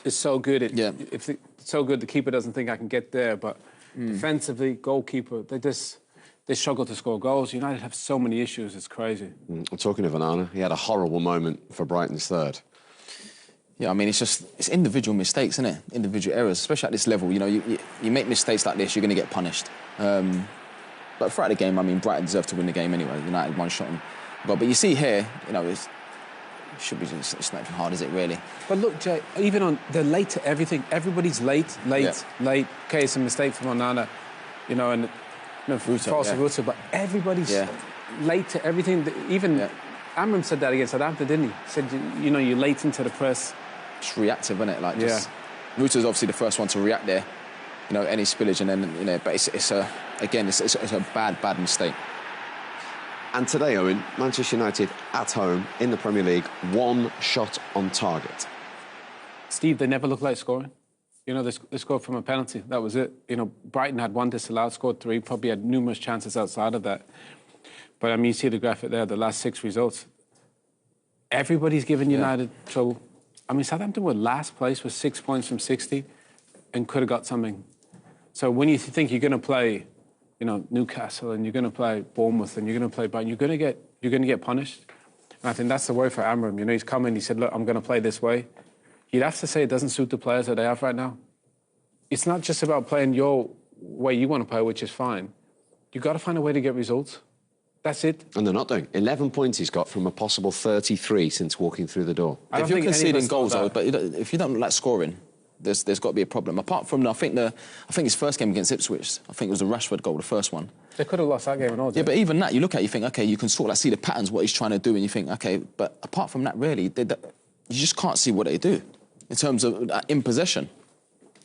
is so good. So good the keeper doesn't think I can get there. But defensively, goalkeeper, they struggle to score goals. United have so many issues, it's crazy. I'm talking of Onana. He had a horrible moment for Brighton's third. Yeah, I mean, it's individual mistakes, isn't it? Individual errors, especially at this level. You know, you make mistakes like this, you're going to get punished. But throughout the game, I mean, Brighton deserved to win the game anyway. United one shot on goal. But you see here, you know, it's not even hard, is it, really? But look, Jay, even on they're late to everything. Everybody's late. Okay, it's a mistake from Onana, you know, and Ruta, but everybody's late to everything. Even Amram said that against Southampton, didn't he? He said, you know, you're late into the press. It's reactive, isn't it? Like, just Ruta's obviously the first one to react there. You know, any spillage, and then, you know, but it's a bad mistake. And today, Owen, Manchester United at home in the Premier League, 1 shot on target. Steve, they never look like scoring. You know, they scored from a penalty. That was it. You know, Brighton had 1 disallowed, scored 3, probably had numerous chances outside of that. But, I mean, you see the graphic there, the last 6 results. Everybody's giving United trouble. I mean, Southampton were last place with 6 points from 60 and could have got something. So when you think you're going to play, you know, Newcastle and you're going to play Bournemouth and you're going to play Brighton, you're going to get punished. And I think that's the worry for Amram. You know, he's come in, he said, look, I'm going to play this way. You'd have to say it doesn't suit the players that they have right now. It's not just about playing your way you want to play, which is fine. You've got to find a way to get results. That's it. And they're not doing. 11 points he's got from a possible 33 since walking through the door. If you're conceding goals, though, but if you don't like scoring, there's got to be a problem. Apart from, I think his first game against Ipswich, I think it was the Rashford goal, the first one. They could have lost that game and all. Yeah, but even that, you look at it, you think, OK, you can sort of see the patterns, what he's trying to do, and you think, OK, but apart from that, really, you just can't see what they do in terms of in possession.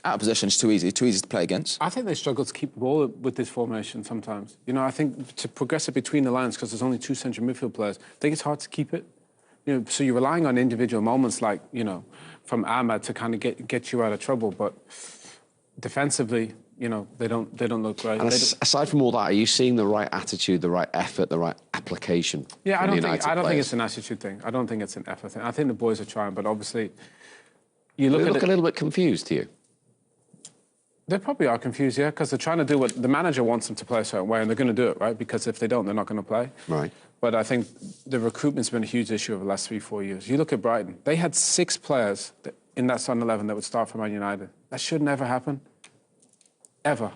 Out of possession is too easy to play against. I think they struggle to keep the ball with this formation sometimes. You know, I think to progress it between the lines, because there's only 2 central midfield players, I think it's hard to keep it. You know, so you're relying on individual moments like, you know, from Ahmad to kind of get you out of trouble. But defensively, you know, they don't look great. And aside from all that, are you seeing the right attitude, the right effort, the right application? Yeah, I don't think it's an attitude thing. I don't think it's an effort thing. I think the boys are trying, but obviously, you look a little bit confused to you. They probably are confused, yeah, because they're trying to do what the manager wants them to play a certain way, and they're going to do it, right? Because if they don't, they're not going to play. Right. But I think the recruitment's been a huge issue over the last 3-4 years. You look at Brighton, they had 6 players in that starting 11 that would start for Man United. That should never happen, ever.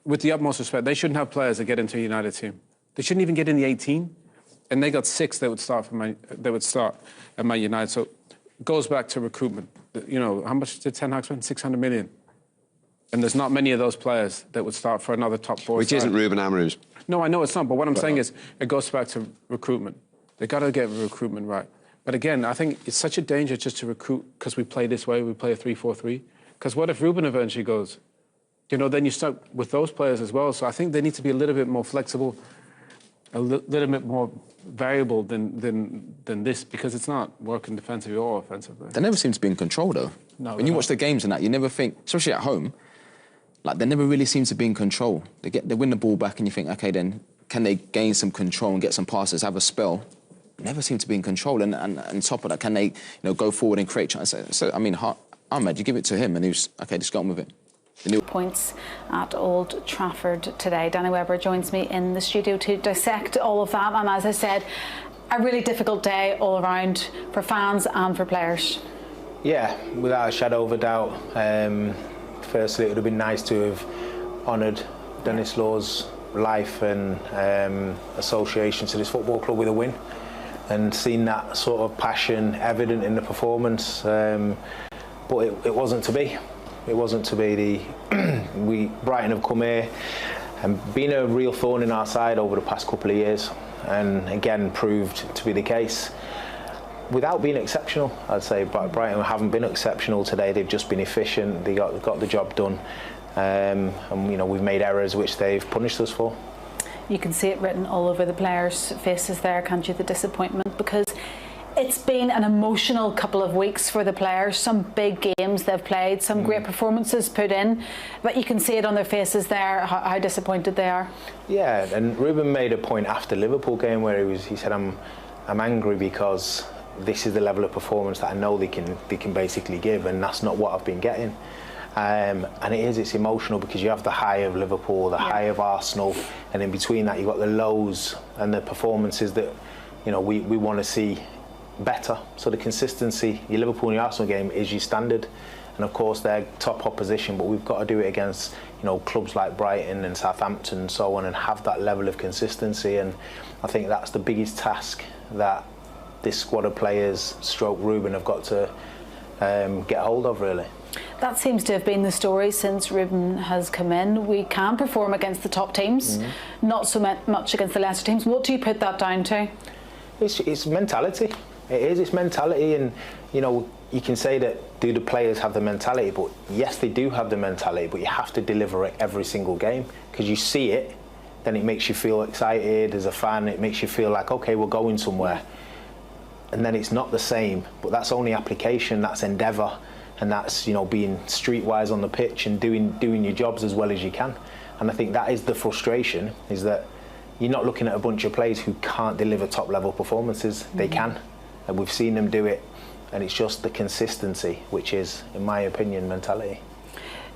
With the utmost respect, they shouldn't have players that get into a United team. They shouldn't even get in the 18, and they got 6 that would start at Man United. So it goes back to recruitment. You know, how much did Ten Hag spend? 600 million. And there's not many of those players that would start for another top 4 Which side. isn't Ruben Amram's. No, I know it's not, but what I'm saying is it goes back to recruitment. They've got to get recruitment right. But again, I think it's such a danger just to recruit because we play this way, we play a 3-4-3. Because what if Ruben eventually goes? You know, then you start with those players as well. So I think they need to be a little bit more flexible, a little bit more variable than this, because it's not working defensively or offensively. They never seem to be in control, though. No, when you watch the games and that, you never think, especially at home, like, they never really seem to be in control. They win the ball back and you think, OK, then can they gain some control and get some passes, have a spell? Never seem to be in control. And on top of that, can they, you know, go forward and create chances? So, I mean, Ahmed, you give it to him and he was, OK, just go on with it. Points at Old Trafford today. Danny Webber joins me in the studio to dissect all of that. And as I said, a really difficult day all around for fans and for players. Yeah, without a shadow of a doubt. Firstly, it would have been nice to have honoured Dennis Law's life and association to this football club with a win, and seen that sort of passion evident in the performance. But it wasn't to be. It wasn't to be. Brighton have come here and been a real thorn in our side over the past couple of years, and again proved to be the case. Without being exceptional, I'd say Brighton haven't been exceptional today. They've just been efficient. They got the job done, and you know, we've made errors which they've punished us for. You can see it written all over the players' faces there, can't you? The disappointment, because it's been an emotional couple of weeks for the players. Some big games they've played, some great performances put in, but you can see it on their faces there how disappointed they are. Yeah, and Ruben made a point after Liverpool game where he said, I'm angry because this is the level of performance that I know they can basically give, and that's not what I've been getting. And it's emotional because you have the high of Liverpool, the high of Arsenal, and in between that you've got the lows and the performances that, you know, we want to see better. So the consistency, your Liverpool and your Arsenal game is your standard, and of course they're top opposition, but we've got to do it against, you know, clubs like Brighton and Southampton and so on, and have that level of consistency. And I think that's the biggest task that this squad of players, stroke Ruben, have got to get hold of, really. That seems to have been the story since Ruben has come in. We can perform against the top teams, not so much against the lesser teams. What do you put that down to? It's mentality. It is. It's mentality, and you know, you can say that, do the players have the mentality? But yes, they do have the mentality. But you have to deliver it every single game, because you see it, then it makes you feel excited as a fan. It makes you feel like, okay, we're going somewhere, and then it's not the same. But that's only application. That's endeavour. And that's, you know, being streetwise on the pitch and doing your jobs as well as you can. And I think that is the frustration, is that you're not looking at a bunch of players who can't deliver top level performances. They can, and we've seen them do it, and it's just the consistency, which is, in my opinion, mentality.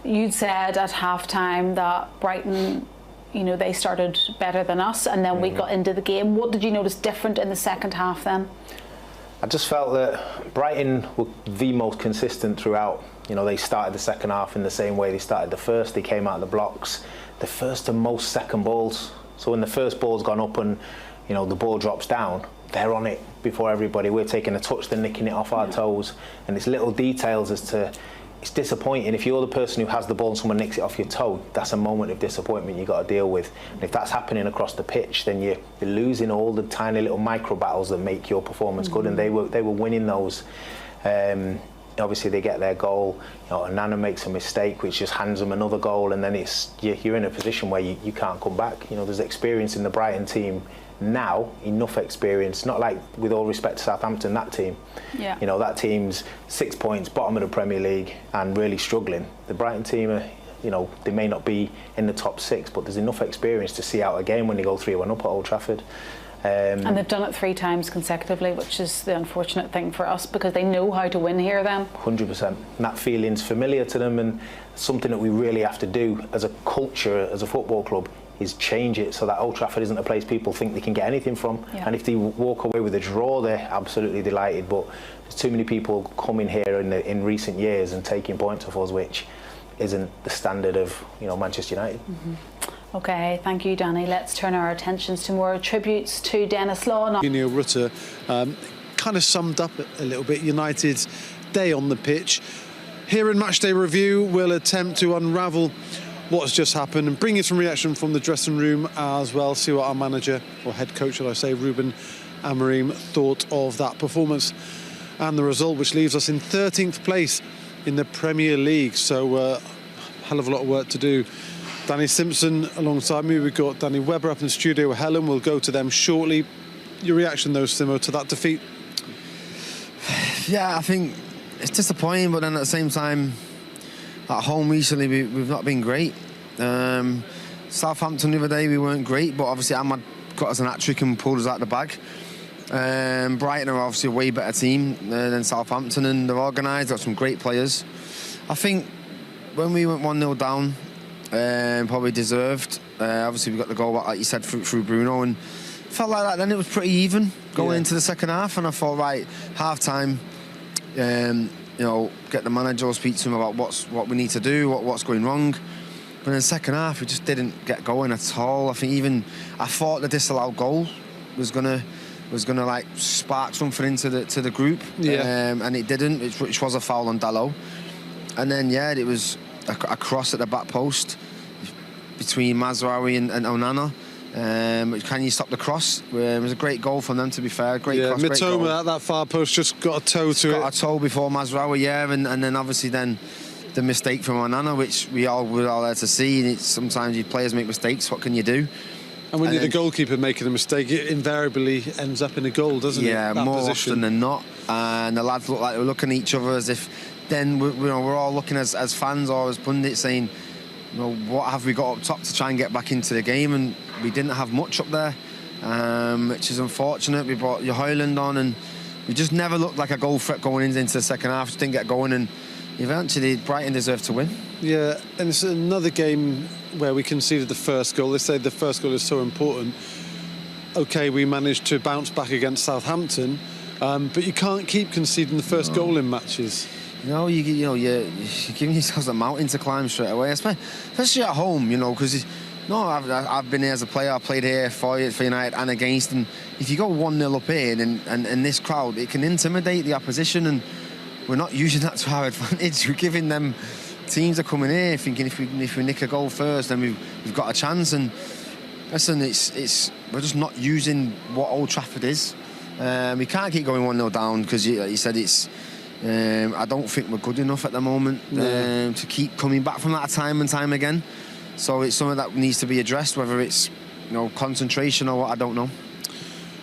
You'd said at half-time that Brighton, you know, they started better than us, and then we got into the game. What did you notice different in the second half then? I just felt that Brighton were the most consistent throughout. You know, they started the second half in the same way they started the first. They came out of the blocks. The first and most second balls. So when the first ball's gone up and, you know, the ball drops down, they're on it before everybody. We're taking a touch, they're nicking it off our toes. And it's little details as to, it's disappointing. If you're the person who has the ball and someone nicks it off your toe, that's a moment of disappointment you've got to deal with. And if that's happening across the pitch, then you're losing all the tiny little micro battles that make your performance good. And they were winning those. Obviously they get their goal. You know, Nana makes a mistake, which just hands them another goal, and then you're in a position where you can't come back. You know, there's experience in the Brighton team now, enough experience, not like, with all respect to Southampton, that team. Yeah. You know, that team's 6 points, bottom of the Premier League, and really struggling. The Brighton team are, you know, they may not be in the top 6, but there's enough experience to see out a game when they go 3-1 up at Old Trafford. And they've done it 3 times consecutively, which is the unfortunate thing for us, because they know how to win here then. 100%. And that feeling's familiar to them, and something that we really have to do as a culture, as a football club, is change it so that Old Trafford isn't a place people think they can get anything from. Yeah. And if they walk away with a draw, they're absolutely delighted. But there's too many people coming here in recent years and taking points off us, which isn't the standard of, you know, Manchester United. Okay, thank you, Danny. Let's turn our attentions to more tributes to Dennis Law. Neil Rutter kind of summed up a little bit United's day on the pitch. Here in Matchday Review, we'll attempt to unravel what's just happened and bring you some reaction from the dressing room as well. See what our manager, or head coach, shall I say, Ruben Amorim, thought of that performance and the result, which leaves us in 13th place in the Premier League. So hell of a lot of work to do. Danny Simpson alongside me. We've got Danny Webber up in the studio with Helen. We'll go to them shortly. Your reaction, though, Simo, to that defeat? Yeah, I think it's disappointing, but then at the same time, at home recently we've not been great. Southampton the other day we weren't great, but obviously Ahmad got us an hat-trick and pulled us out of the bag. Brighton are obviously a way better team than Southampton, and they're organised, got some great players. I think when we went 1-0 down, probably deserved. Obviously we got the goal back, like you said, through Bruno, and felt like that then it was pretty even going into the second half, and I thought, right, half-time, you know, get the manager or speak to him about what we need to do, what's going wrong. But in the second half, we just didn't get going at all. I think I thought the disallowed goal was gonna like spark something into the group, and it didn't, which was a foul on Dalot. And then it was a cross at the back post between Mazraoui and Onana. Can you stop the cross? It was a great goal from them, to be fair. Great cross, great goal. Mitoma at that far post just got a toe to it. Got a toe before Mazraoui, and then obviously then the mistake from Onana, which we all were all there to see. And sometimes your players make mistakes. What can you do? And when you're the goalkeeper making a mistake, it invariably ends up in a goal, doesn't it? Yeah, more often than not. And the lads looked like they were looking at each other as if then we're all looking as fans or as pundits saying, you know, what have we got up top to try and get back into the game? And we didn't have much up there, which is unfortunate. We brought Hoyland on, and We just never looked like a goal threat going into the second half. Just didn't get going, and eventually Brighton deserved to win. Yeah, and it's another game where we conceded the first goal. They say the first goal is so important. OK, we managed to bounce back against Southampton, but you can't keep conceding the first goal in matches. You're giving yourselves a mountain to climb straight away, especially at home, because I've been here as a player. I played here for United and against, and if you go 1-0 up here and this crowd, it can intimidate the opposition, and we're not using that to our advantage. We're giving them teams are coming here thinking if we nick a goal first, then we've got a chance. And listen, we're just not using what Old Trafford is. We can't keep going 1-0 down because you said it's. I don't think we're good enough at the moment to keep coming back from that time and time again. So it's something that needs to be addressed, whether it's concentration or what, I don't know.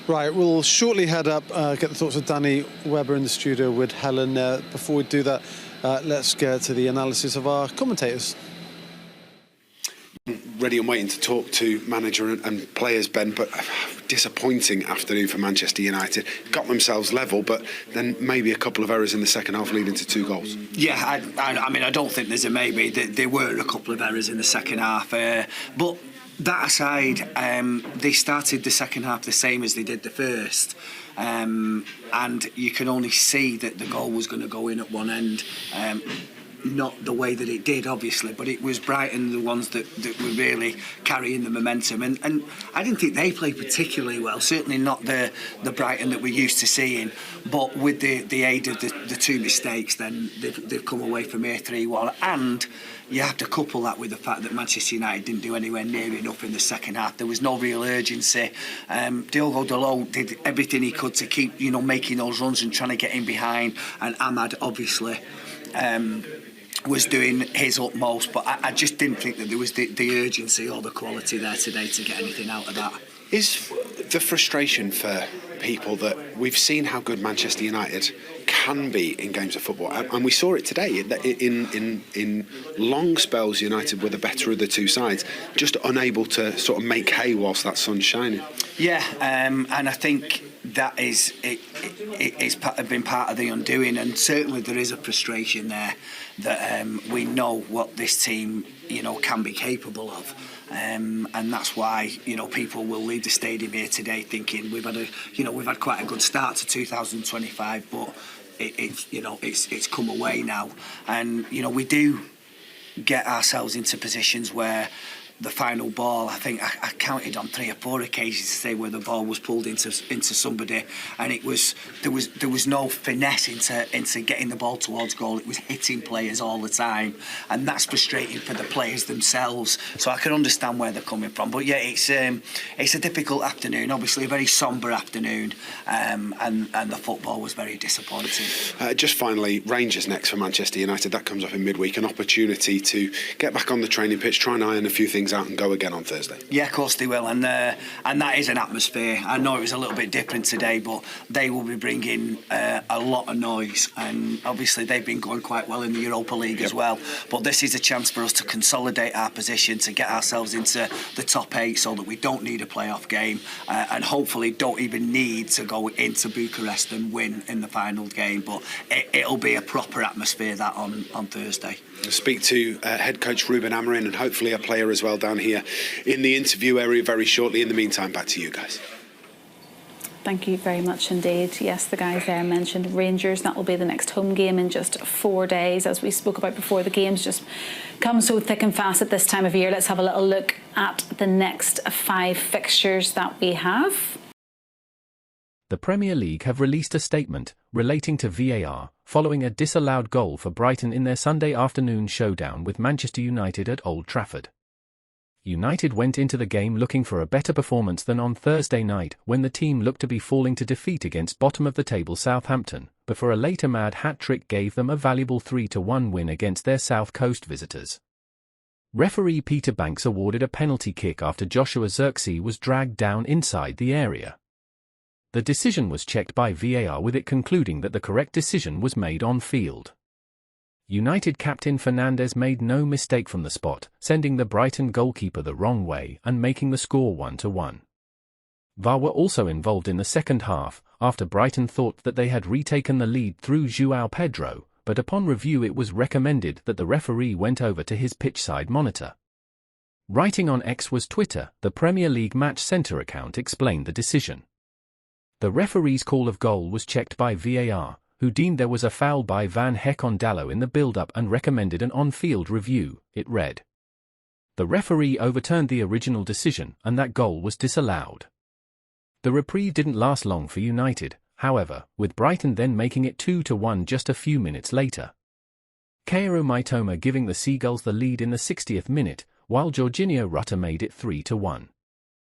Right, we'll shortly head up, get the thoughts of Danny Webber in the studio with Helen. Before we do that, let's get to the analysis of our commentators. Ready and waiting to talk to manager and players, Ben, but disappointing afternoon for Manchester United. Got themselves level, but then maybe a couple of errors in the second half leading to 2 goals. Yeah, I mean, I don't think there's a maybe. There were a couple of errors in the second half, but that aside, they started the second half the same as they did the first. And you can only see that the goal was going to go in at one end. Not the way that it did, obviously, but it was Brighton the ones that were really carrying the momentum, and I didn't think they played particularly well, certainly not the Brighton that we're used to seeing, but with the aid of the 2 mistakes, then they've come away from here 3-1, and you have to couple that with the fact that Manchester United didn't do anywhere near enough in the second half. There was no real urgency. Diogo Dalot did everything he could to keep making those runs and trying to get in behind, and Ahmad obviously was doing his utmost, but I just didn't think that there was the urgency or the quality there today to get anything out of that. Is the frustration for people that we've seen how good Manchester United can be in games of football, and we saw it today in long spells United were the better of the 2 sides, just unable to sort of make hay whilst that sun's shining? Yeah, and I think that is it's been part of the undoing, and certainly there is a frustration there that we know what this team can be capable of, and that's why people will leave the stadium here today thinking we've had quite a good start to 2025, but it's come away now, and we do get ourselves into positions where the final ball, I think I counted on 3 or 4 occasions today where the ball was pulled into somebody, and there was no finesse into getting the ball towards goal. It was hitting players all the time, and that's frustrating for the players themselves. So I can understand where they're coming from. But yeah, it's a difficult afternoon, obviously a very sombre afternoon, and the football was very disappointing. Just finally, Rangers next for Manchester United. That comes up in midweek, an opportunity to get back on the training pitch, try and iron a few things out and go again on Thursday. Yeah, of course they will, and that is an atmosphere. I know it was a little bit different today, but they will be bringing a lot of noise, and obviously they've been going quite well in the Europa League as well, but this is a chance for us to consolidate our position, to get ourselves into the top 8 so that we don't need a playoff game, and hopefully don't even need to go into Bucharest and win in the final game, but it'll be a proper atmosphere that on Thursday. We'll speak to head coach Ruben Amorim and hopefully a player as well down here in the interview area very shortly. In the meantime, back to you guys. Thank you very much indeed. Yes, the guys there mentioned Rangers. That will be the next home game in just 4 days. As we spoke about before, the games just come so thick and fast at this time of year. Let's have a little look at the next 5 fixtures that we have. The Premier League have released a statement relating to VAR following a disallowed goal for Brighton in their Sunday afternoon showdown with Manchester United at Old Trafford. United went into the game looking for a better performance than on Thursday night when the team looked to be falling to defeat against bottom-of-the-table Southampton, before a later mad hat-trick gave them a valuable 3-1 win against their South Coast visitors. Referee Peter Banks awarded a penalty kick after Joshua Zirkzee was dragged down inside the area. The decision was checked by VAR, with it concluding that the correct decision was made on field. United captain Fernandes made no mistake from the spot, sending the Brighton goalkeeper the wrong way and making the score 1-1. VAR were also involved in the second half, after Brighton thought that they had retaken the lead through João Pedro, but upon review it was recommended that the referee went over to his pitchside monitor. Writing on X was Twitter, the Premier League Match Centre account explained the decision. The referee's call of goal was checked by VAR, who deemed there was a foul by Van Hecke on Dalot in the build-up and recommended an on-field review, it read. The referee overturned the original decision and that goal was disallowed. The reprieve didn't last long for United, however, with Brighton then making it 2-1 just a few minutes later. Kaoru Mitoma giving the Seagulls the lead in the 60th minute, while Jorginho Rutter made it 3-1.